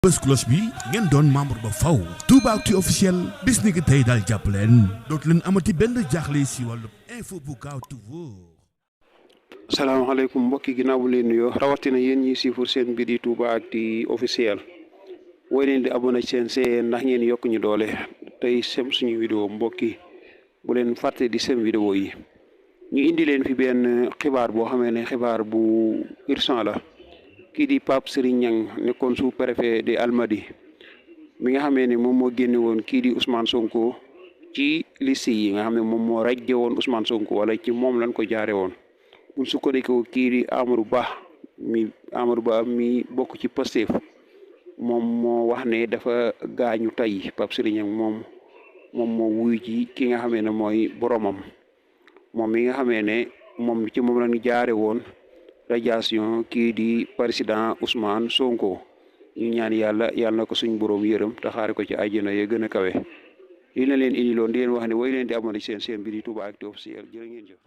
bës cloche bi ngeen doon membre ba faw Toubactu officiel bis ni ki tey daal jàpp leen dootu leen amati benn jaaxle si wàllu info bu gaaw te wóor. salaamaaleykum mbokki ginnaaw bu leen nuyoo rawatina yéen ñi siifur seen mbir yi Toubactu officiel woy leen di abonné seen ndax ngeen yokk ñu doole tey sem suñu vidéo mbokki bu leen fàtte di sem vidéo yi ñu indi leen fi benn xibaar boo xamee ne xibaar bu urgent la. kii di Pape Serigne Niang nekkoon sous-préfet de Almadies mi nga xamee ne moom moo génne woon kii di Ousmane Sonko ci liste yi nga xam ne moom moo rajje woon Ousmane Sonko wala ci moom lañ ko jaare woon bu sukkandikoo kii di Amadou Ba mi bokk ci Pastef moom moo wax ne dafa gaañu tey Pape Serigne Niang moom moo wuyu ji ki nga xamee ne mooy boromam moom mi nga xamee ne moom ci moom lañ jaare woon radiation kii di président Ousmane Sonko ñu ñaan yàlla na ko suñ borom yërëm te xaare ko ci àjjana ya gën a kawe lii na leen indi loon di leen wax ne woy leen di abonné seen mbir yi Toubactu officiel jërë ngeen jëf.